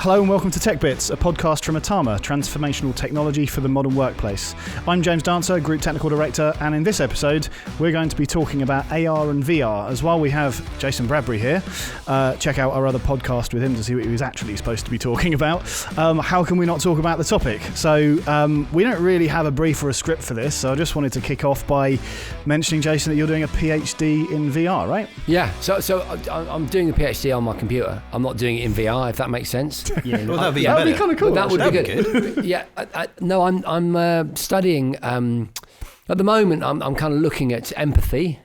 Hello and welcome to Tech Bits, a podcast from Atama, transformational technology for the modern workplace. I'm James Dancer, Group Technical Director, and in this episode, we're going to be talking about AR and VR, as while we have Jason Bradbury here. Check out our other podcast with him to see what he was actually supposed to be talking about. How can we not talk about the topic? So we don't really have a brief or a script for this, so I just wanted to kick off by mentioning, Jason, that you're doing a PhD in VR, right? Yeah, so I'm doing a PhD on my computer. I'm not doing it in VR, if that makes sense. Yeah, well, that'd be kind of cool. That would be good. Yeah, no, I'm studying. At the moment, I'm kind of looking at empathy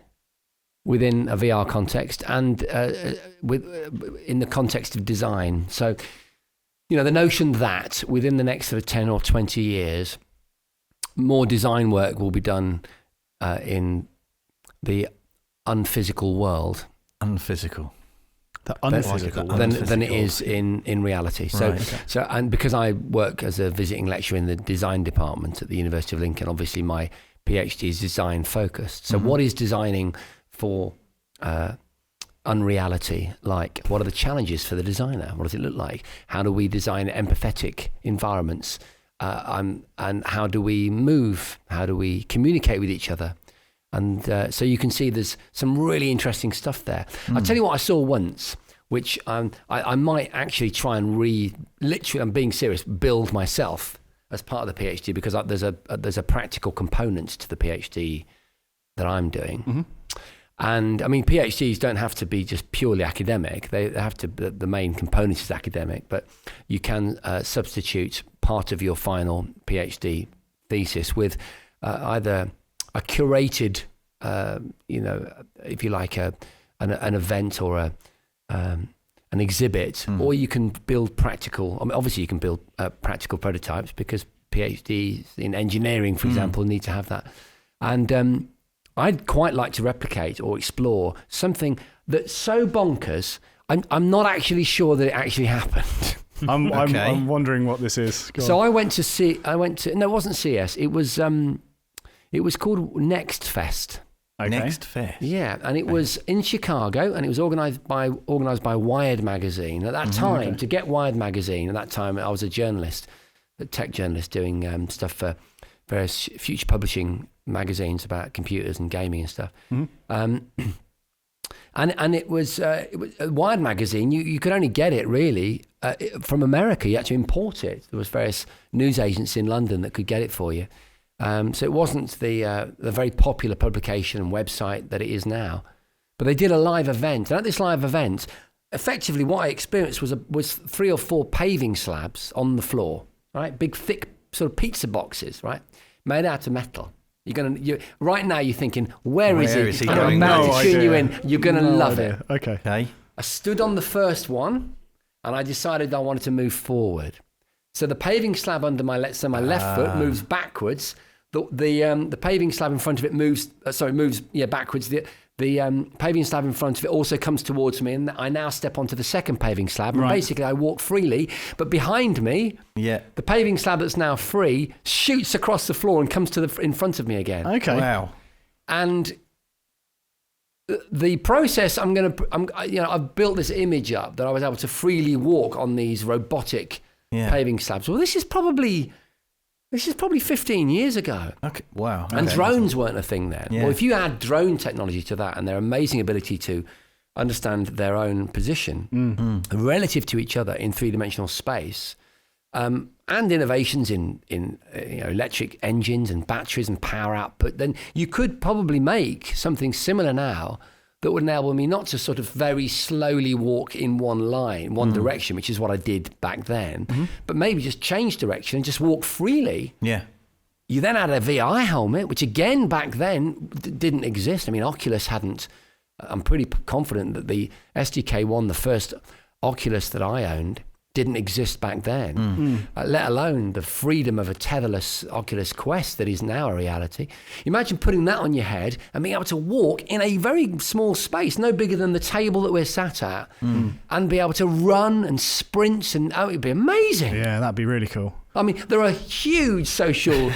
within a VR context and in the context of design. So, the notion that within the next sort of 10 or 20 years, more design work will be done in the unphysical world. Unphysical. Than it is in reality. So, Right. And because I work as a visiting lecturer in the design department at the University of Lincoln, obviously my PhD is design focused. So, what is designing for unreality like? What are the challenges for the designer? What does it look like? How do we design empathetic environments? And how do we move? How do we communicate with each other? And so you can see there's some really interesting stuff there. I'll tell you what I saw once, which I might actually try and literally, I'm being serious, build myself as part of the PhD, because there's a practical component to the PhD that I'm doing. Mm-hmm. And I mean, PhDs don't have to be just purely academic. They have to, the main component is academic, but you can substitute part of your final PhD thesis with either a curated, if you like, an event or an exhibit, or you can build practical. I mean, obviously, you can build practical prototypes because PhDs in engineering, for example, need to have that. And I'd quite like to replicate or explore something that's so bonkers. I'm not actually sure that it actually happened. I'm wondering what this is. Go So on. no, it wasn't CS. It was called Next Fest. Okay. Next Fest. Yeah, and it was in Chicago, and it was organised by Wired magazine. At that time, to get Wired magazine, at that time I was a journalist, a tech journalist, doing stuff for various future publishing magazines about computers and gaming and stuff. Mm-hmm. And it was Wired magazine. You could only get it really from America. You had to import it. There was various news agents in London that could get it for you. So it wasn't the very popular publication and website that it is now. But they did a live event. And at this live event, effectively what I experienced was 3 or 4 paving slabs on the floor, right? Big, thick sort of pizza boxes, right? Made out of metal. Right now you're thinking, where is he? I'm about to tune you in. You're going to love it. Okay. I stood on the first one and I decided I wanted to move forward. So the paving slab under my left foot moves backwards. The paving slab in front of it moves backwards. The paving slab in front of it also comes towards me, and I now step onto the second paving slab. And basically, I walk freely, but behind me, the paving slab that's now free shoots across the floor and comes in front of me again. Okay. Wow. And the process, I've built this image up that I was able to freely walk on these robotic paving slabs. Well, this is probably 15 years ago. Okay. Wow. And drones weren't a thing then. Yeah. Well, if you add drone technology to that and their amazing ability to understand their own position relative to each other in three-dimensional space, and innovations in electric engines and batteries and power output, then you could probably make something similar now that would enable me not to sort of very slowly walk in one direction, which is what I did back then, but maybe just change direction and just walk freely. Yeah. You then add a VR helmet, which again back then didn't exist. I mean, Oculus hadn't. I'm pretty confident that the SDK1, the first Oculus that I owned, didn't exist back then, let alone the freedom of a tetherless Oculus Quest that is now a reality. Imagine putting that on your head and being able to walk in a very small space, no bigger than the table that we're sat at, and be able to run and sprint, and it'd be amazing. Yeah, that'd be really cool. I mean, there are huge social,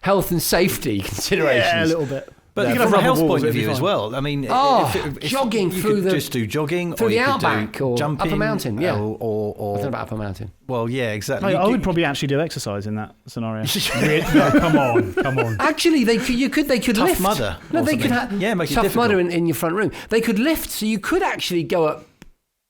health and safety considerations. Yeah, a little bit. But You can from have a rubber health balls, point of it'd be view as fine. well. I mean, jogging you through could the- just do jogging, through or the you could do outback or jumping, up a mountain, yeah. or I don't know about up a mountain. well, yeah, exactly. I would probably actually do exercise in that scenario. No, come on. Actually, they could Tough lift. Mudder No, or they could something. have Yeah, make it Tough difficult. Mudder in your front room. They could lift, so you could actually go up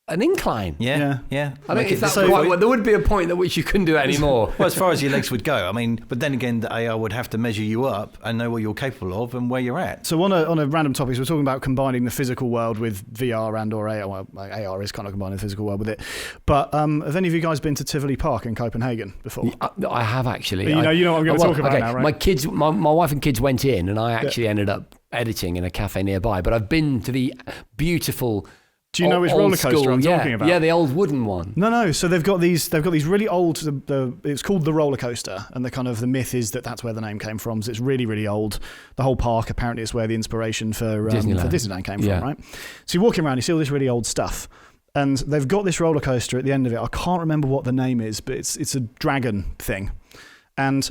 an incline. Yeah. I don't know if that's So- quite. Well, there would be a point at which you couldn't do it anymore. Well, as far as your legs would go, I mean, but then again, the AR would have to measure you up and know what you're capable of and where you're at. So on a random topic, so we're talking about combining the physical world with VR and or AR. Well, AR is kind of combining the physical world with it. But have any of you guys been to Tivoli Park in Copenhagen before? I have actually. You know what I'm going to talk about now, right? My kids, my wife and kids went in, and I actually ended up editing in a cafe nearby. But I've been to the beautiful. Do you know which old roller coaster school, I'm talking about? Yeah, the old wooden one. No. So they've got these really old. It's called the roller coaster, and the myth is that's where the name came from. So it's really, really old. The whole park apparently is where the inspiration for Disneyland came from, right? So you're walking around, you see all this really old stuff, and they've got this roller coaster at the end of it. I can't remember what the name is, but it's a dragon thing, and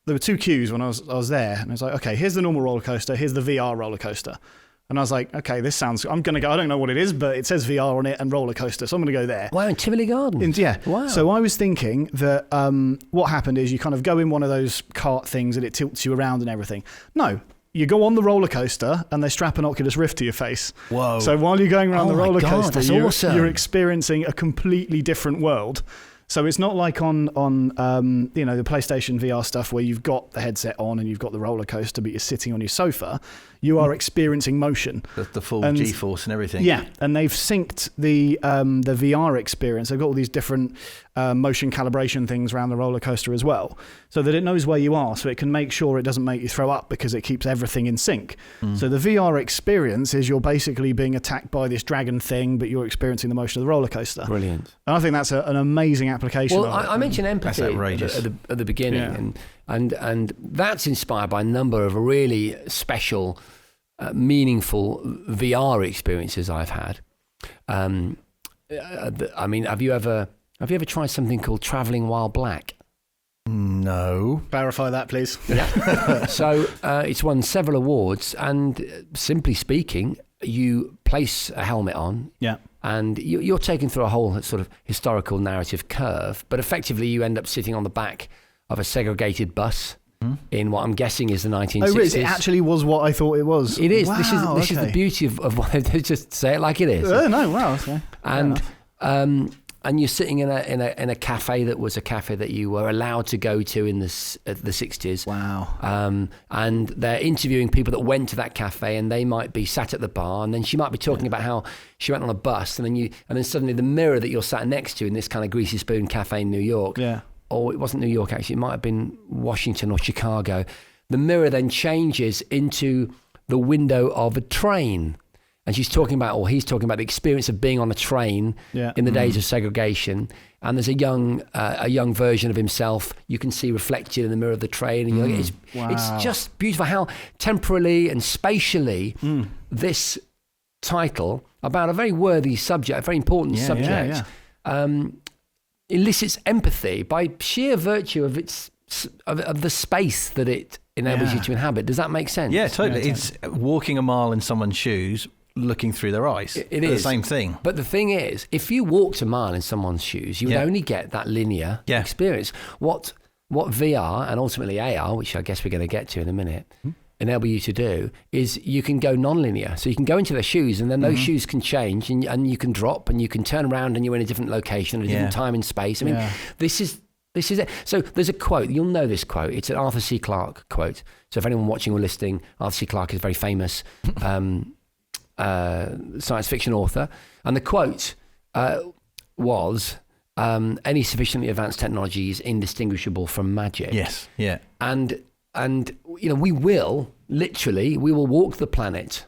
there were two queues when I was there, and I was like, okay, here's the normal roller coaster, here's the VR roller coaster. And I was like, okay, this sounds... I'm going to go... I don't know what it is, but it says VR on it and roller coaster, so I'm going to go there. Wow, in Tivoli Gardens? Yeah. Wow. So I was thinking that what happened is you kind of go in one of those cart things and it tilts you around and everything. No, you go on the roller coaster and they strap an Oculus Rift to your face. Whoa. So while you're going around Oh the my roller God, coaster, that's you're, awesome. you're experiencing a completely different world. So it's not like on the PlayStation VR stuff where you've got the headset on and you've got the roller coaster, but you're sitting on your sofa. You are experiencing motion. The full And- G-force and everything. Yeah, and they've synced the VR experience. They've got all these different motion calibration things around the roller coaster as well, so that it knows where you are, so it can make sure it doesn't make you throw up because it keeps everything in sync. So the VR experience is you're basically being attacked by this dragon thing, but you're experiencing the motion of the roller coaster. Brilliant. And I think that's an amazing application. Well, of it. I mentioned empathy That's outrageous. at the beginning, Yeah. and that's inspired by a number of really special, meaningful VR experiences I've had. I mean, have you ever tried something called traveling while black? No. Clarify that, please. Yeah. So it's won several awards, and simply speaking, you place a helmet on. Yeah. And you're taken through a whole sort of historical narrative curve, but effectively you end up sitting on the back of a segregated bus in what I'm guessing is the 1960s. Oh, really? It actually was what I thought it was. It is. Wow, This is the okay. beauty of what they just say it like it is. Oh no! Wow. Okay. And you're sitting in a cafe that was a cafe that you were allowed to go to in the 60s. Wow. And they're interviewing people that went to that cafe, and they might be sat at the bar, and then she might be talking about how she went on a bus, and then suddenly the mirror that you're sat next to in this kind of Greasy Spoon cafe in New York. Yeah. Or it wasn't New York actually, it might have been Washington or Chicago. The mirror then changes into the window of a train. And she's talking about, or he's talking about, the experience of being on a train in the days of segregation. And there's a young version of himself you can see reflected in the mirror of the train. And you're like, it's just beautiful how temporally and spatially this title about a very worthy subject, a very important subject, elicits empathy by sheer virtue of of the space that it enables you to inhabit. Does that make sense? Yeah, totally. It's walking a mile in someone's shoes, looking through their eyes. It is the same thing. But the thing is, if you walked a mile in someone's shoes, you would only get that linear experience. What VR and ultimately AR, which I guess we're going to get to in a minute, enable you to do is you can go non-linear. So you can go into their shoes, and then those shoes can change, and you can drop, and you can turn around, and you're in a different location, a different time and space. I mean, this is it. So there's a quote. You'll know this quote. It's an Arthur C. Clarke quote. So if anyone watching or listening, Arthur C. Clarke is a very famous science fiction author. And the quote was, any sufficiently advanced technology is indistinguishable from magic. Yes, yeah. And we will walk the planet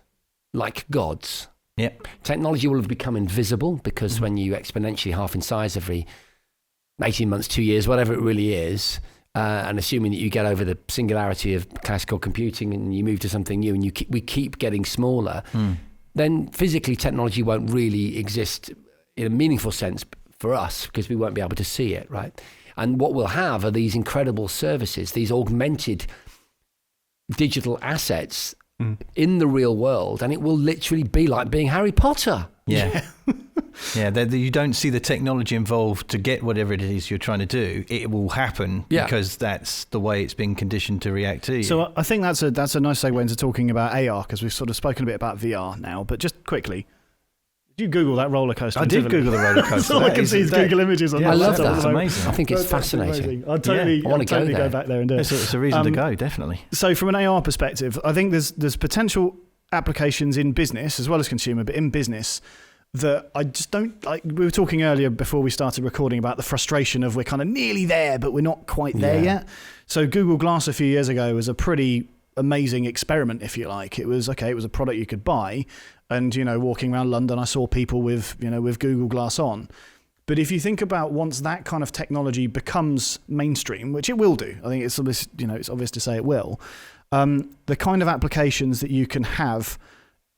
like gods. Yeah. Technology will have become invisible because when you exponentially half in size every 18 months, 2 years, whatever it really is, and assuming that you get over the singularity of classical computing and you move to something new, and we keep getting smaller, then physically technology won't really exist in a meaningful sense for us because we won't be able to see it, right? And what we'll have are these incredible services, these augmented digital assets in the real world, and it will literally be like being Harry Potter. Yeah. You don't see the technology involved to get whatever it is you're trying to do. It will happen because that's the way it's been conditioned to react to you. So I think that's a nice segue into talking about AR, because we've sort of spoken a bit about VR now. But just quickly, did you Google that roller coaster? I did Google the roller coaster. All I can see is Google images on I love that. that. That's amazing. I think it's fascinating. I'd totally, I want to go back there and do it. It's a reason to go, definitely. So from an AR perspective, I think there's potential applications in business as well as consumer, but in business that I just don't like. We were talking earlier before we started recording about the frustration of we're kind of nearly there, but we're not quite there yet. So Google Glass a few years ago was a pretty amazing experiment, if you like. It was a product you could buy, and walking around London, I saw people with Google Glass on. But if you think about once that kind of technology becomes mainstream, which it will do, I think it's obvious, it's obvious to say it will. The kind of applications that you can have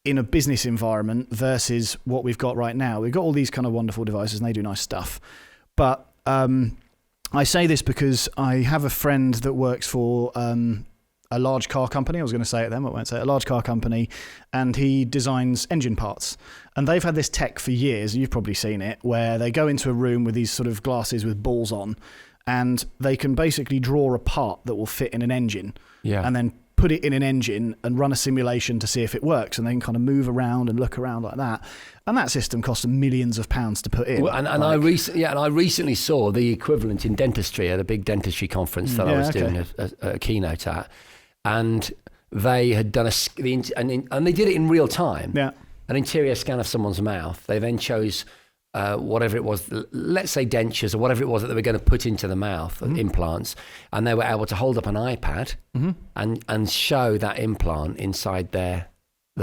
in a business environment versus what we've got right now. We've got all these kind of wonderful devices and they do nice stuff. But I say this because I have a friend that works for a large car company. I was going to say it then, but I won't say it. A large car company, and he designs engine parts. And they've had this tech for years, you've probably seen it, where they go into a room with these sort of glasses with balls on, and they can basically draw a part that will fit in an engine. And then put it in an engine and run a simulation to see if it works, and they can kind of move around and look around like that. And that system costs them millions of pounds to put in. Well, and I recently saw the equivalent in dentistry at a big dentistry conference that I was doing a keynote at, and they had done and they did it in real time. An interior scan of someone's mouth. They then chose whatever it was, let's say dentures or whatever it was that they were going to put into the mouth, implants, and they were able to hold up an iPad and show that implant inside the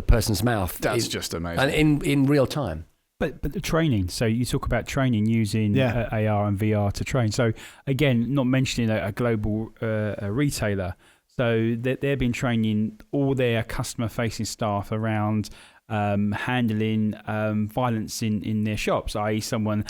person's mouth. That's just amazing. And in real time. But the training, so you talk about training using AR and VR to train. So again, not mentioning a global retailer, so they've been training all their customer-facing staff around handling violence in their shops, i.e. someone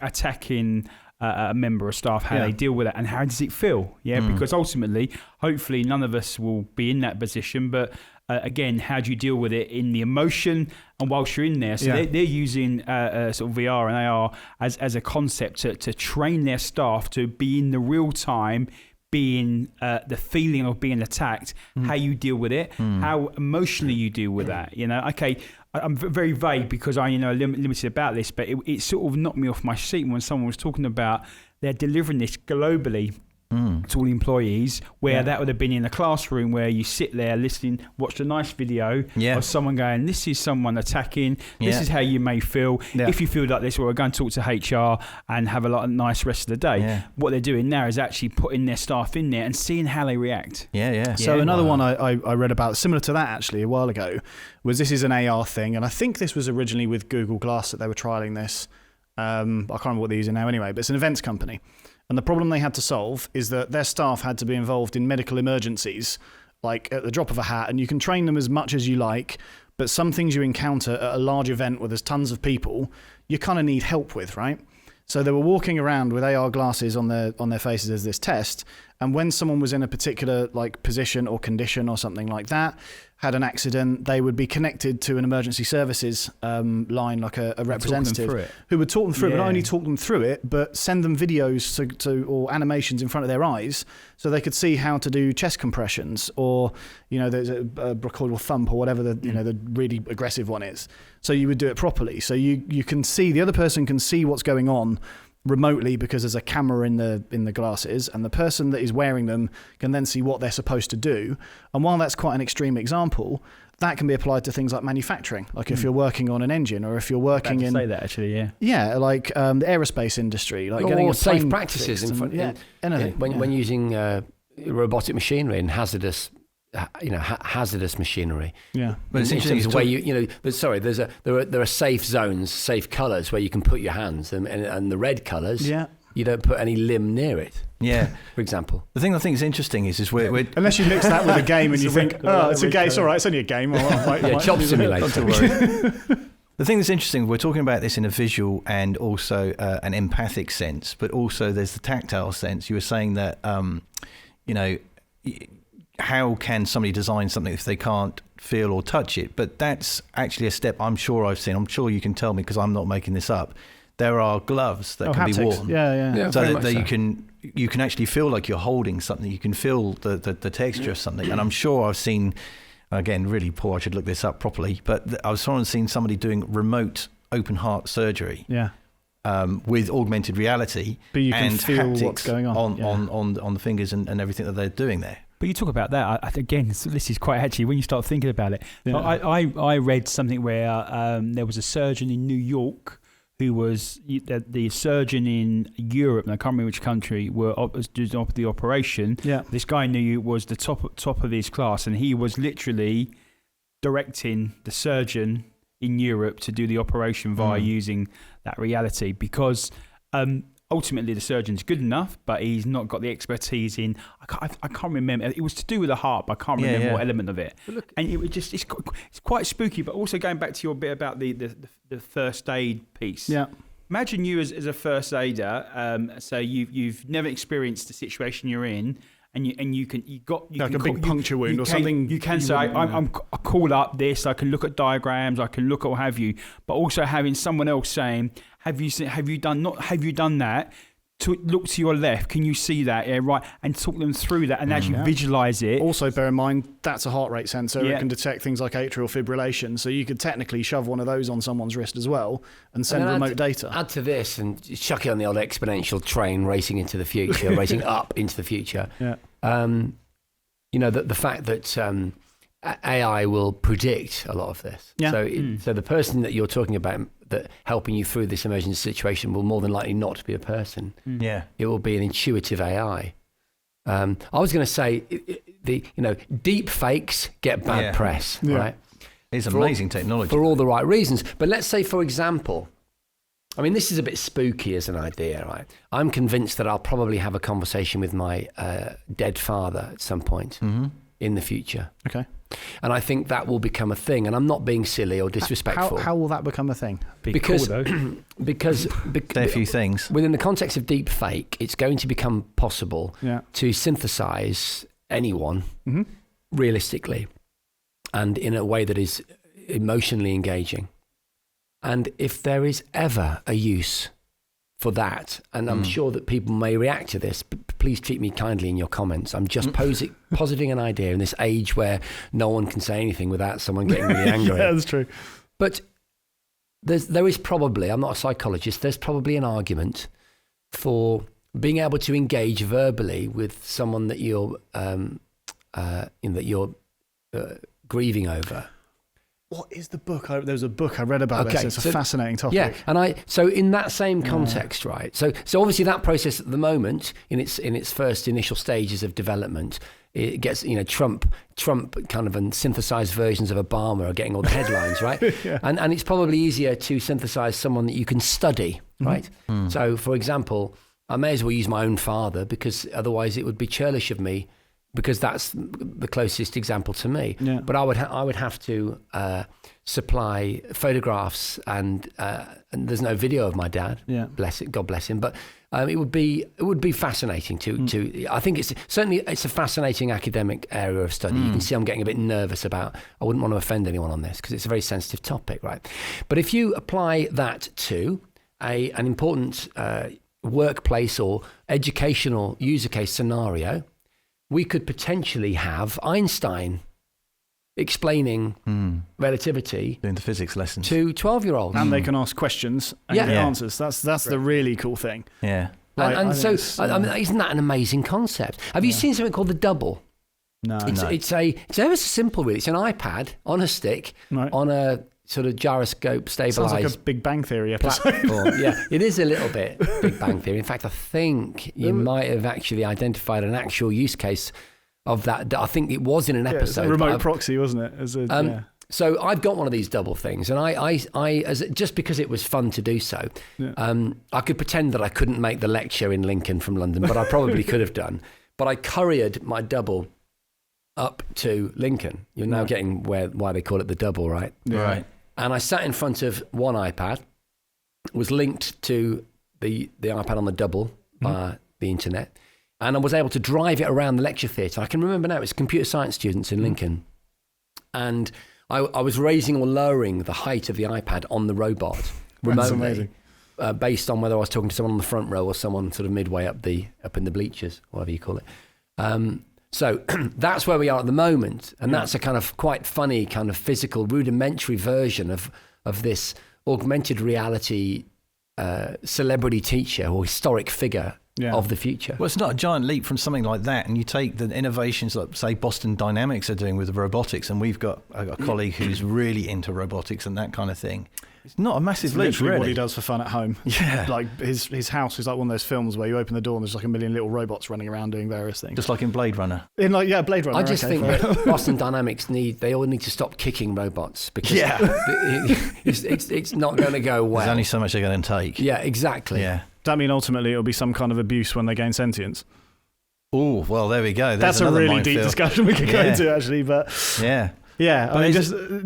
attacking a member of staff, how they deal with it and how does it feel, because ultimately, hopefully none of us will be in that position, but again, how do you deal with it in the emotion and whilst you're in there? So they're using sort of VR and AR as a concept to train their staff to be in the real time, being the feeling of being attacked, how you deal with it, how emotionally you deal with that. Okay, I'm very vague because I limited about this, but it sort of knocked me off my seat when someone was talking about they're delivering this globally to all employees, where that would have been in a classroom where you sit there listening, watched a nice video of someone going, this is someone attacking, this is how you may feel. If you feel like this, we're going to talk to HR and have a nice rest of the day. What they're doing now is actually putting their staff in there and seeing how they react. So another one I read about, similar to that actually a while ago, was this is an AR thing, and I think this was originally with Google Glass that they were trialing this. I can't remember what they're using now anyway, but it's an events company. And the problem they had to solve is that their staff had to be involved in medical emergencies, like at the drop of a hat, and you can train them as much as you like, but some things you encounter at a large event where there's tons of people, you kind of need help with, right? So they were walking around with AR glasses on their faces as this test, and when someone was in a particular position or condition or something like that, had an accident, they would be connected to an emergency services line, like a representative who would talk them through it, but not only talk them through it, but send them videos to or animations in front of their eyes so they could see how to do chest compressions, or there's a brocoidal thump or whatever the really aggressive one is. So you would do it properly. So you can see, the other person can see what's going on remotely because there's a camera in the glasses, and the person that is wearing them can then see what they're supposed to do. And while that's quite an extreme example, that can be applied to things like manufacturing, like if you're working on an engine, or if you're working in say that actually the aerospace industry, like getting a safe plane practices fixed anything when using robotic machinery and hazardous machinery. But it's interesting where there are safe zones, safe colours where you can put your hands, and the red colours, you don't put any limb near it. For example. The thing I think is interesting is we're unless you mix that with a game and you think, it's a game, it's all right, it's only a game. Job simulator. The thing that's interesting, we're talking about this in a visual and also an empathic sense, but also there's the tactile sense. You were saying that, how can somebody design something if they can't feel or touch it? But that's actually a step I'm sure I've seen. I'm sure you can tell me because I'm not making this up. There are gloves that can haptics. be worn. Yeah, so that you can actually feel like you're holding something. You can feel the texture of something. And I'm sure I've seen, again, really poor, I should look this up properly, but I was seeing somebody doing remote open heart surgery. Yeah. With augmented reality, but you can and feel haptics what's going on the fingers and everything that they're doing there. But you talk about that again. This is quite actually when you start thinking about it. Yeah. I read something where there was a surgeon in New York who was the surgeon in Europe, and I can't remember which country, was doing the operation. Yeah. This guy knew was the top of his class, and he was literally directing the surgeon in Europe to do the operation via using that reality, because ultimately the surgeon's good enough, but he's not got the expertise in. I can't remember. It was to do with the heart, but I can't remember what element of it. Look, and it was just it's quite spooky. But also going back to your bit about the first aid piece. Yeah. Imagine you as a first aider. So you've never experienced the situation you're in. And you can a big puncture wound or something. You can say I call up this. I can look at diagrams. I can look at what have you. But also having someone else saying, have you done that? To look to your left, can you see that? Yeah, right, and talk them through that and actually visualize it. Also, bear in mind that's a heart rate sensor. It can detect things like atrial fibrillation, so you could technically shove one of those on someone's wrist as well and send remote data. Add to this and chuck it on the old exponential train racing into the future, racing up into the future. Yeah. The fact that AI will predict a lot of this. Yeah. So the person that you're talking about that helping you through this emergency situation will more than likely not be a person. Yeah. It will be an intuitive AI. I was going to say, deep fakes get bad press, right? It's amazing technology. For all the right reasons. But let's say, for example, I mean, this is a bit spooky as an idea, right? I'm convinced that I'll probably have a conversation with my dead father at some point in the future. Okay. And I think that will become a thing. And I'm not being silly or disrespectful. How will that become a thing? Because there are a few things. Within the context of deep fake, it's going to become possible to synthesize anyone realistically and in a way that is emotionally engaging. And if there is ever a use for that, and I'm sure that people may react to this, but please treat me kindly in your comments. I'm just positing an idea in this age where no one can say anything without someone getting really angry. Yeah, that's true. But there is probably, I'm not a psychologist, there's probably an argument for being able to engage verbally with someone that you're grieving over. What is the book? There was a book I read about this. It's a fascinating topic. Yeah, and so in that same context, right? So obviously that process at the moment, in its first initial stages of development, it gets Trump kind of and synthesized versions of Obama are getting all the headlines, right? And it's probably easier to synthesize someone that you can study, right? So for example, I may as well use my own father because otherwise it would be churlish of me, because that's the closest example to me. Yeah. But I would have to supply photographs, and there's no video of my dad. Yeah. God bless him. But it would be fascinating to. I think it's a fascinating academic area of study. You can see I'm getting a bit nervous about. I wouldn't want to offend anyone on this because it's a very sensitive topic, right? But if you apply that to an important workplace or educational user case scenario, we could potentially have Einstein explaining relativity doing the physics lessons to 12-year-olds. And they can ask questions and get answers. That's the really cool thing. Yeah. Right, and so, isn't that an amazing concept? Have you seen something called the double? No. It's ever so simple, really. It's an iPad on a stick, on a sort of gyroscope stabilized. Sounds like a Big Bang Theory episode. Platform. Yeah, it is a little bit Big Bang Theory. In fact, I think you might have actually identified an actual use case of that. I think it was in an episode. It's a remote proxy, wasn't it? So I've got one of these double things, and I just because it was fun to do so, I could pretend that I couldn't make the lecture in Lincoln from London, but I probably could have done. But I couriered my double up to Lincoln. You're now getting why they call it the double, right? Yeah. Right. And I sat in front of one iPad, was linked to the iPad on the double via the internet. And I was able to drive it around the lecture theatre. I can remember now, it's computer science students in Lincoln. And I was raising or lowering the height of the iPad on the robot remotely, based on whether I was talking to someone on the front row or someone sort of midway up in the bleachers, whatever you call it. So that's where we are at the moment. And that's a kind of quite funny, kind of physical, rudimentary version of this augmented reality celebrity teacher or historic figure of the future. Well, it's not a giant leap from something like that, and you take the innovations that, say, Boston Dynamics are doing with robotics, and we've got a colleague who's really into robotics and that kind of thing. It's not a massive leap, literally really. what he does for fun at home. Yeah. Like his house is like one of those films where you open the door and there's like a million little robots running around doing various things. Just like in Blade Runner. Blade Runner. I just think that Boston Dynamics they all need to stop kicking robots because it's not going to go well. There's only so much they're going to take. Yeah, exactly. Yeah. Does that mean ultimately it'll be some kind of abuse when they gain sentience? Oh, well, there we go. That's a really deep discussion we could go into, actually. But yeah, I mean,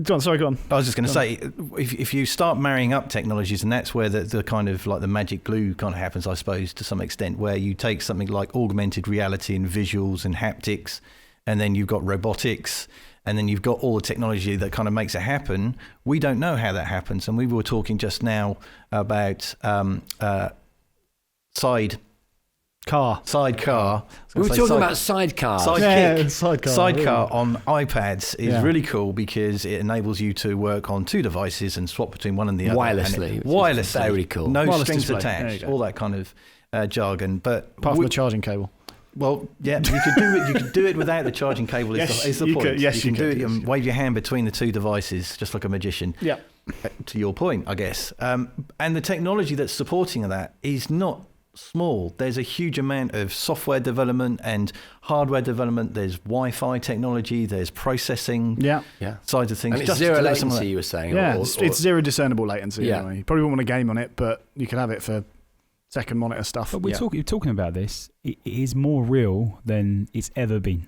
go on. I was just going to say, if you start marrying up technologies, and that's where the kind of like the magic glue kind of happens, I suppose, to some extent, where you take something like augmented reality and visuals and haptics, and then you've got robotics, and then you've got all the technology that kind of makes it happen. We don't know how that happens, and we were talking just now about sidecar. We were talking about sidecars. Sidecar on iPads is really cool because it enables you to work on two devices and swap between one and the other. Wirelessly. Very cool. No Wireless strings display. attached. All that kind of jargon. But apart from the charging cable. Well, yeah, you could do it. You could do it without the charging cable. Is the point? Yes, you can do it and wave your hand between the two devices, just like a magician. Yeah. To your point, I guess. And the technology that's supporting that is not small. There's a huge amount of software development and hardware development. There's Wi-Fi technology. There's processing sides of things. And it's zero latency, you were saying. Yeah, it's zero discernible latency. Yeah. Anyway. You probably won't want a game on it, but you can have it for second monitor stuff. But we're talking about this. It is more real than it's ever been.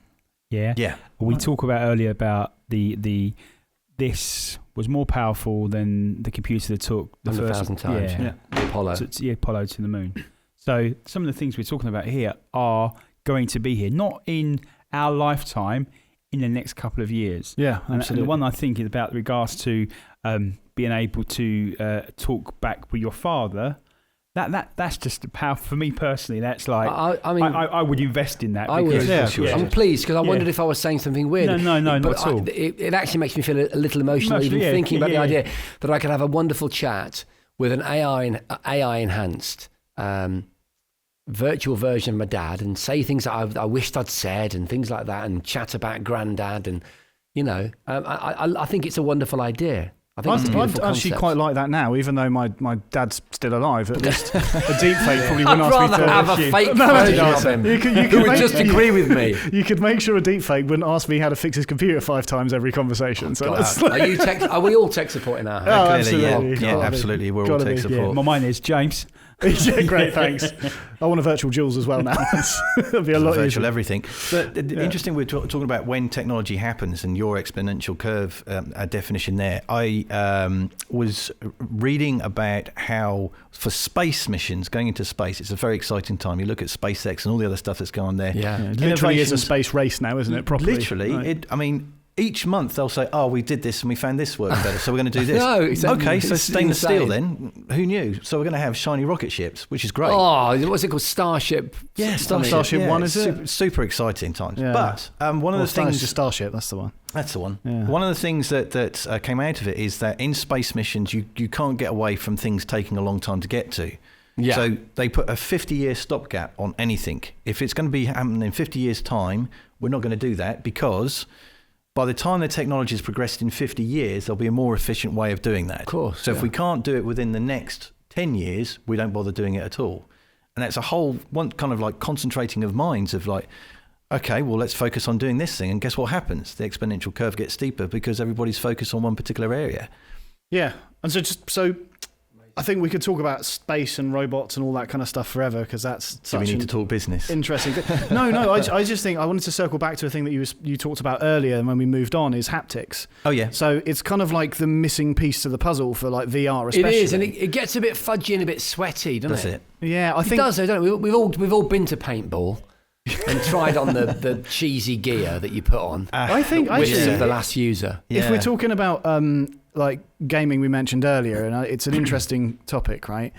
Yeah. Yeah. We talked about earlier about this was more powerful than the computer that took the first 1,000 times. Apollo. Apollo to the moon. So some of the things we're talking about here are going to be here, not in our lifetime, in the next couple of years. Yeah, absolutely. And the one I think is about regards to being able to talk back with your father. That's just a power for me personally. That's like I would invest in that. I would. Sure. I'm pleased because I wondered if I was saying something weird. No, not at all. It actually makes me feel a little emotional even thinking about the idea that I could have a wonderful chat with an AI enhanced virtual version of my dad and say things that I wished I'd said and things like that and chat about granddad and I think it's a wonderful idea. I think it's a beautiful I'd actually concept. quite like that now, even though my dad's still alive. At least a deep fake probably wouldn't I'd ask me rather to have a fake version of him who would just agree with me. You could make sure a deep fake wouldn't ask me how to fix his computer 5 times every conversation. So Are we all tech support in our house? Absolutely. Absolutely. We're all tech support. Yeah, mine is James. Great, thanks. I want a virtual Jules as well now. It'll be a lot virtual easier. Everything. But interesting, we're talking about when technology happens and your exponential curve definition there. I was reading about how for space missions, going into space, it's a very exciting time. You look at SpaceX and all the other stuff that's going on there. Yeah. It literally is a space race now, isn't it? Properly. Literally. Right. Each month they'll say, we did this and we found this working better, so we're going to do this. No, exactly. Okay, so stainless steel then. Who knew? So we're going to have shiny rocket ships, which is great. Oh, what's it called? Starship? Yeah, Starship 1, is it? Super exciting times. Yeah. But one of the things... Starship, that's the one. That's the one. Yeah. One of the things that came out of it is that in space missions, you can't get away from things taking a long time to get to. Yeah. So they put a 50-year stopgap on anything. If it's going to be happening in 50 years' time, we're not going to do that because... by the time the technology has progressed in 50 years, there'll be a more efficient way of doing that. Of course. So if we can't do it within the next 10 years, we don't bother doing it at all. And that's a whole one kind of like concentrating of minds of like, okay, well, let's focus on doing this thing. And guess what happens? The exponential curve gets steeper because everybody's focused on one particular area. Yeah. And so I think we could talk about space and robots and all that kind of stuff forever because that's so we need to talk business. Interesting. No, I just think I wanted to circle back to a thing that you talked about earlier and when we moved on is haptics. Oh yeah. So it's kind of like the missing piece to the puzzle for like VR especially. It is, and it gets a bit fudgy and a bit sweaty, doesn't it? Yeah, I think it does, though, don't it? We've all been to paintball. and tried on the cheesy gear that you put on. I think Which actually, is the last user. if we're talking about like gaming we mentioned earlier, and it's an interesting topic, right?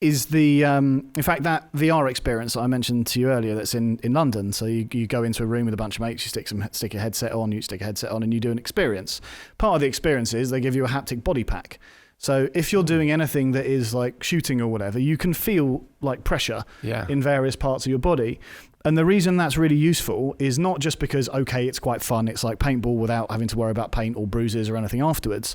Is the in fact that VR experience that I mentioned to you earlier that's in London. So you go into a room with a bunch of mates, you stick a headset on, and you do an experience. Part of the experience is they give you a haptic body pack. So if you're doing anything that is like shooting or whatever, you can feel like pressure in various parts of your body. And the reason that's really useful is not just because, okay, it's quite fun, it's like paintball without having to worry about paint or bruises or anything afterwards,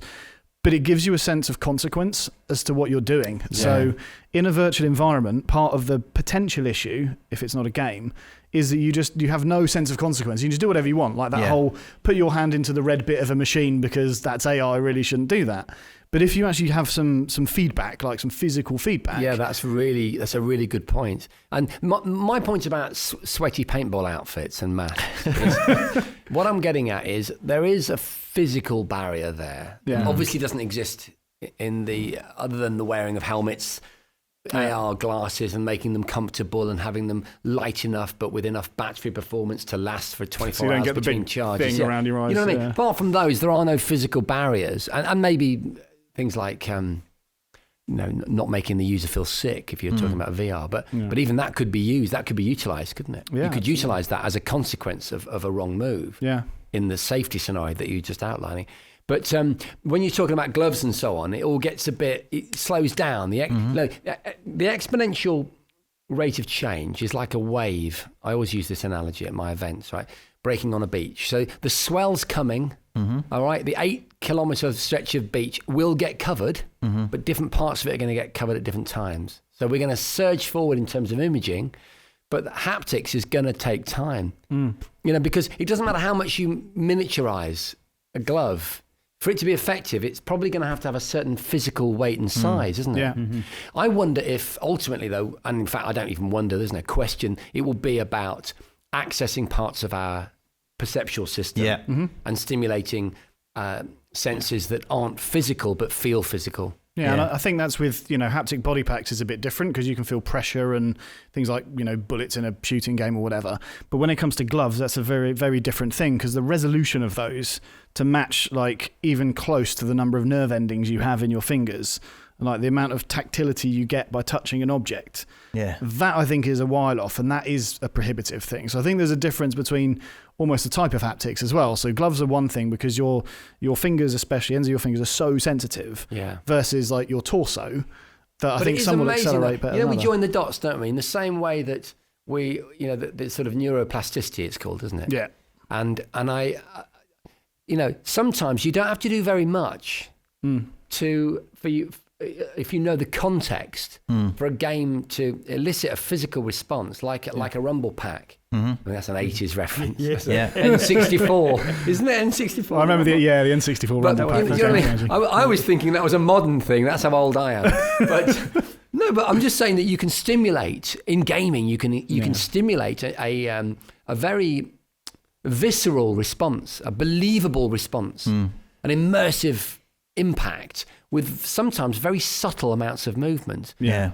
but it gives you a sense of consequence as to what you're doing. Yeah. So in a virtual environment, part of the potential issue, if it's not a game, is that you have no sense of consequence. You can just do whatever you want, like that whole put your hand into the red bit of a machine because that's AI, really shouldn't do that. But if you actually have some feedback, like some physical feedback. Yeah, that's a really good point. And my point about sweaty paintball outfits and math is what I'm getting at is there is a physical barrier there. Yeah. Obviously doesn't exist other than the wearing of helmets, AR glasses and making them comfortable and having them light enough but with enough battery performance to last for 24 hours get between the big charges. Thing around your eyes. You know what I mean? Apart from those, there are no physical barriers. And maybe things like not making the user feel sick if you're talking about VR, but even that could be utilised, couldn't it? Yeah, you could utilise that as a consequence of a wrong move in the safety scenario that you're just outlining. But when you're talking about gloves and so on, it all gets it slows down. The exponential rate of change is like a wave. I always use this analogy at my events, right? Breaking on a beach. So the swell's coming. All right, the 8-kilometre stretch of beach will get covered, but different parts of it are going to get covered at different times. So we're going to surge forward in terms of imaging, but haptics is going to take time. Because it doesn't matter how much you miniaturize a glove. For it to be effective, it's probably going to have a certain physical weight and size, isn't it? Yeah. I wonder if ultimately, though, and in fact, I don't even wonder, there's no question, it will be about accessing parts of our perceptual system and stimulating senses that aren't physical but feel physical. Yeah, and I think that's with, haptic body packs is a bit different because you can feel pressure and things like, bullets in a shooting game or whatever. But when it comes to gloves, that's a very, very different thing because the resolution of those to match like even close to the number of nerve endings you have in your fingers, like the amount of tactility you get by touching an object, that I think is a while off, and that is a prohibitive thing. So I think there's a difference between almost the type of haptics as well. So gloves are one thing because your fingers, especially ends of your fingers, are so sensitive versus like your torso that I think some will accelerate better. We join the dots, don't we? In the same way that we, the sort of neuroplasticity it's called, isn't it? Yeah. And I, sometimes you don't have to do very much if you know the context for a game to elicit a physical response, like a rumble pack. I mean, that's an 80s reference. N64, isn't it? N64. I remember the N64 rumble pack. I was thinking that was a modern thing. That's how old I am. But I'm just saying that you can stimulate in gaming. You can stimulate a very visceral response, a believable response, an immersive impact with sometimes very subtle amounts of movement. Yeah.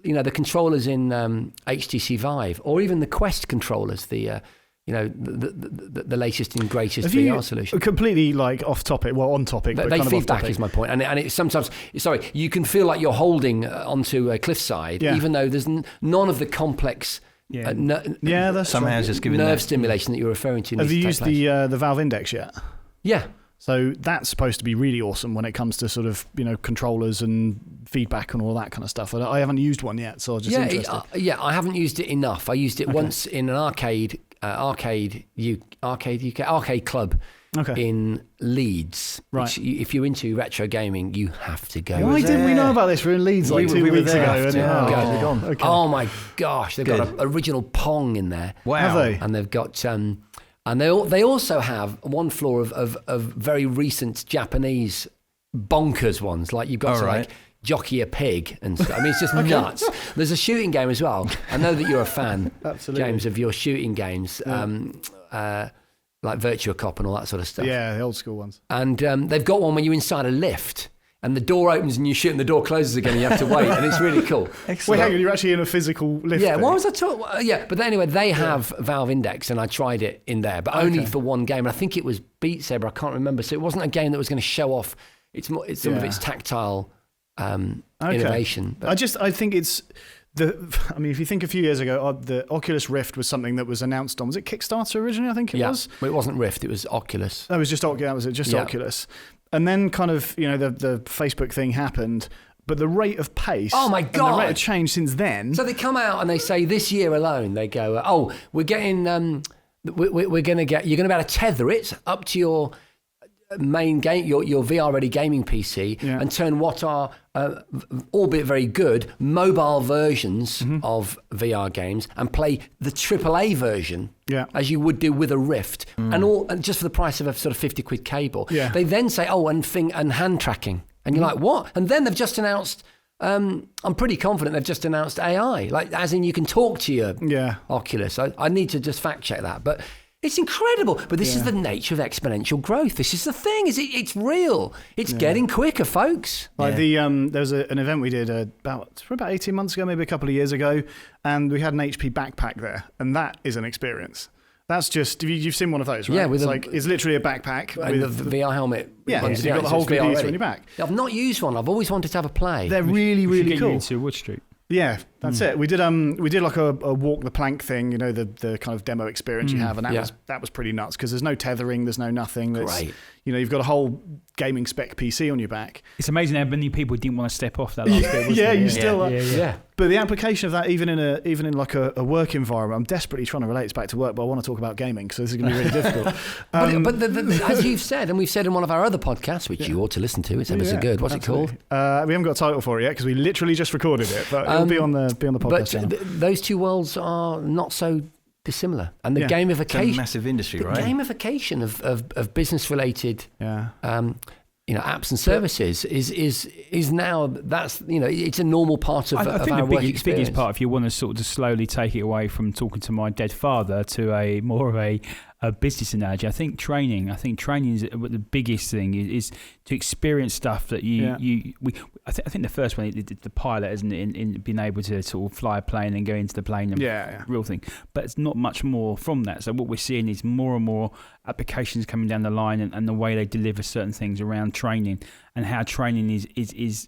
The controllers in HTC Vive, or even the Quest controllers, the latest and greatest VR solution. Completely like off topic, on topic. They feedback is my point, and it sometimes. Sorry, you can feel like you're holding onto a cliffside, even though there's none of the complex. That's somehow just giving nerve stimulation that you're referring to. Have you used the Valve Index yet? Yeah. So that's supposed to be really awesome when it comes to sort of, controllers and feedback and all that kind of stuff. I haven't used one yet, so I was just interested. I haven't used it enough. I used it once in an arcade club in Leeds. Right. Which, if you're into retro gaming, you have to go. Why didn't we know about this? We were in Leeds like 2 weeks ago. Oh my gosh, they've got an original Pong in there. Wow. Have they? And they've got... And they also have one floor of very recent Japanese bonkers ones, like you've got to like jockey a pig and stuff. I mean, it's just nuts. There's a shooting game as well. I know that you're a fan, James, of your shooting games, like Virtua Cop and all that sort of stuff. Yeah, the old school ones. And they've got one when you're inside a lift and the door opens and you shoot and the door closes again and you have to wait, and it's really cool. Wait, hang on, you're actually in a physical lift. Yeah, thing. why was I talking? Yeah, but anyway, they have Valve Index, and I tried it in there, but only for one game. And I think it was Beat Saber. I can't remember. So it wasn't a game that was going to show off. It's some of its tactile innovation. But I think it's if you think a few years ago, the Oculus Rift was something that was announced on. Was it Kickstarter originally? I think it was. Well, it wasn't Rift. It was Oculus. That was just Oculus. And then kind of, the Facebook thing happened, but the rate of pace, oh my God, and the rate of change since then. So they come out and they say this year alone, they go, we're getting, we're going to get, you're going to be able to tether it up to your main game, your VR ready gaming PC, and turn what are, albeit very good, mobile versions of VR games and play the AAA version as you would do with a Rift, and just for the price of a sort of 50 quid cable. They then say, and hand tracking, and you're like, what? And then they've just announced, I'm pretty confident they've just announced AI, like as in you can talk to your Oculus. I need to just fact check that, but it's incredible. But this is the nature of exponential growth. This is the thing. It's real. It's getting quicker, folks. Like there was an event we did about 18 months ago, maybe a couple of years ago, and we had an HP backpack there, and that is an experience. That's just, you've seen one of those, right? Yeah, it's literally a backpack with the VR helmet. Yeah, you've got the whole computer on your back. I've not used one. I've always wanted to have a play. They're really, really get cool. You into Wood Street. Yeah, that's it. We did like a walk the plank thing, the kind of demo experience you have, and that was pretty nuts because there's no tethering, there's no nothing. Great. You've got a whole gaming spec PC on your back. It's amazing how many people didn't want to step off that last bit. Yeah. But the application of that, even in like a work environment, I'm desperately trying to relate this back to work, but I want to talk about gaming, so this is going to be really difficult. But as you've said, and we've said in one of our other podcasts, which you ought to listen to, it's ever so good. What's absolutely. it called? We haven't got a title for it yet because we literally just recorded it, but it'll be on the podcast channel. Those two worlds are not so dissimilar, and the gamification, it's a massive industry, right? Gamification of business related apps and services is now, that's it's a normal part of I think our the work experience. biggest part, if you want to sort of just slowly take it away from talking to my dead father to a more of a business analogy, I think training is the biggest thing is to experience stuff that I think the first one, the pilot, isn't it, in being able to sort of fly a plane and go into the plane, and real thing. But it's not much more from that. So what we're seeing is more and more applications coming down the line, and the way they deliver certain things around training, and how training is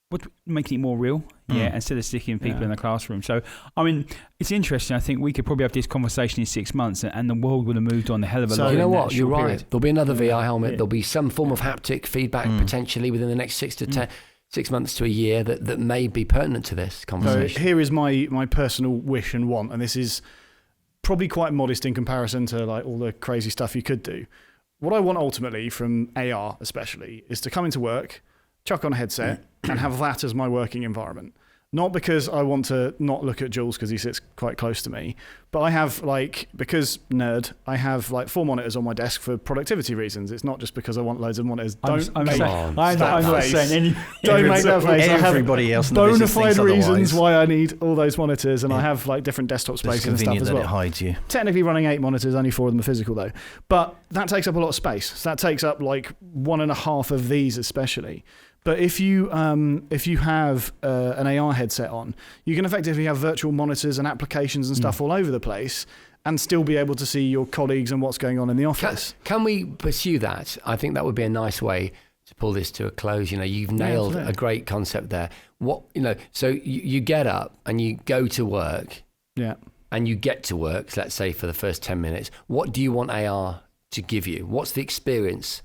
what making it more real, instead of sticking people in the classroom. So, I mean, it's interesting. I think we could probably have this conversation in 6 months, and the world would have moved on a hell of a lot. You know what? You're right. There'll be another VR helmet. There'll be some form of haptic feedback potentially within the next 6 months to a year that may be pertinent to this conversation. So here is my personal wish and want, and this is probably quite modest in comparison to like all the crazy stuff you could do. What I want ultimately from AR especially is to come into work, chuck on a headset, and have that as my working environment. Not because I want to not look at Jules because he sits quite close to me, but I have because nerd, I have 4 monitors on my desk for productivity reasons. It's not just because I want loads of monitors. I'm not saying anything. Don't make that face. Everybody else in the bona business fide thinks reasons otherwise. why I need all those monitors, and I have different desktop spaces and stuff as well. It hides you. Technically running 8 monitors, only 4 of them are physical though. But that takes up a lot of space. So that takes up 1.5 of these especially. But if you have an AR headset on, you can effectively have virtual monitors and applications and stuff all over the place, and still be able to see your colleagues and what's going on in the office. Can we pursue that? I think that would be a nice way to pull this to a close. You've nailed a great concept there. So you get up and you go to work. Yeah. And you get to work, let's say for the first 10 minutes. What do you want AR to give you? What's the experience?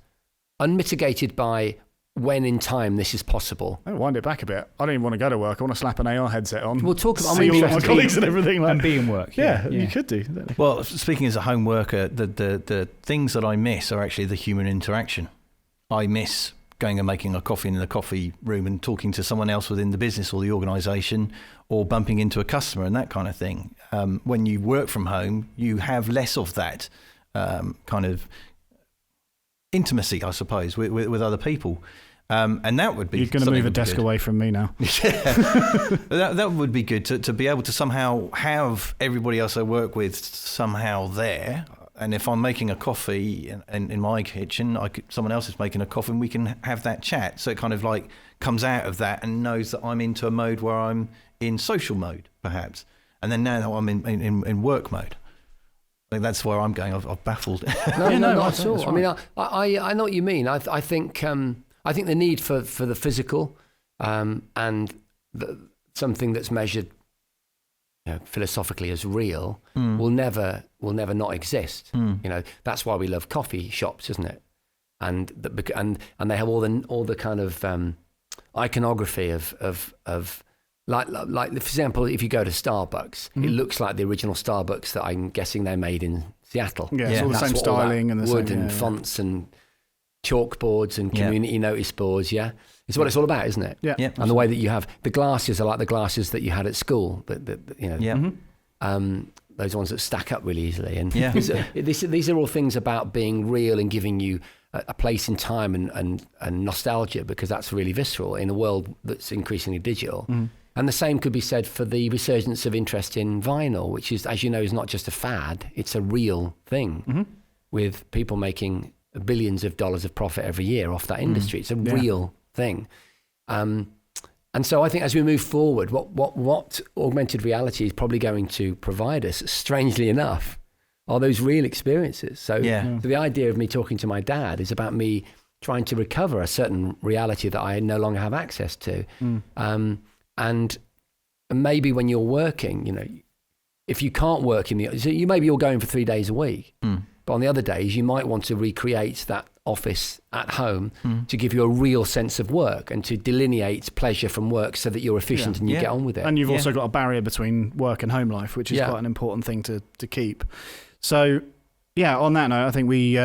Unmitigated by when in time this is possible. I'll wind it back a bit. I don't even want to go to work. I want to slap an AR headset on. We'll talk about see all my colleagues and everything. And be in work. Yeah, you could do. Well, speaking as a home worker, the things that I miss are actually the human interaction. I miss going and making a coffee in the coffee room and talking to someone else within the business or the organisation, or bumping into a customer and that kind of thing. When you work from home, you have less of that kind of intimacy, I suppose, with other people. And that would be... You're going to move a desk away from me now. that would be good to be able to somehow have everybody else I work with somehow there. And if I'm making a coffee in my kitchen, someone else is making a coffee, and we can have that chat. So it kind of like comes out of that and knows that I'm into a mode where I'm in social mode, perhaps. And then now I'm in work mode. I think that's where I'm going. I've baffled. No, not at all. Right. I mean, I know what you mean. I think the need for the physical and something that's measured philosophically as real will never not exist. That's why we love coffee shops, isn't it? And they have all the kind of iconography of like for example, if you go to Starbucks, it looks like the original Starbucks that I'm guessing they made in Seattle. Yeah, it's all the same styling and the wood same and fonts and chalkboards and community notice boards. Yeah, it's what it's all about, isn't it? Yeah. And the way that you have the glasses are like the glasses that you had at school. Those ones that stack up really easily. And these are all things about being real and giving you a place in time and nostalgia, because that's really visceral in a world that's increasingly digital. And the same could be said for the resurgence of interest in vinyl, which is, as you know, is not just a fad, it's a real thing with people making billions of dollars of profit every year off that industry. It's a real thing. And so I think as we move forward, what augmented reality is probably going to provide us, strangely enough, are those real experiences. So the idea of me talking to my dad is about me trying to recover a certain reality that I no longer have access to. And maybe when you're working, if you can't work so maybe you're going for 3 days a week, but on the other days you might want to recreate that office at home to give you a real sense of work and to delineate pleasure from work so that you're efficient and you get on with it. And you've also got a barrier between work and home life, which is quite an important thing to keep. So, on that note, I think we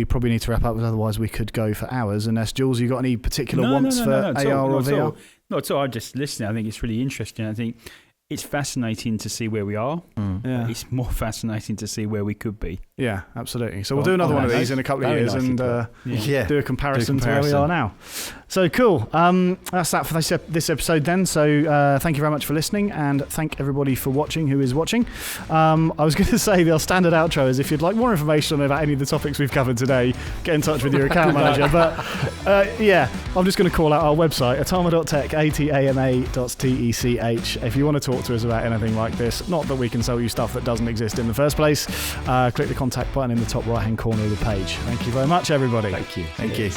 probably need to wrap up, because otherwise we could go for hours. Unless, Jules, you got any particular wants for AR or VR? Not at all. I'm just listening. I think it's really interesting. I think it's fascinating to see where we are. It's more fascinating to see where we could be. Yeah, absolutely. So we'll do another one of these in a couple of years and do a comparison to where we are now. So cool. That's that for this episode then. So thank you very much for listening, and thank everybody for watching who is watching. I was going to say the standard outro is, if you'd like more information about any of the topics we've covered today, get in touch with your account manager. But I'm just going to call out our website, atama.tech, atama.tech. If you want to talk to us about anything like this, not that we can sell you stuff that doesn't exist in the first place, click the contact button in the top right hand corner of the page. Thank you very much, everybody. Thank you. Thank you.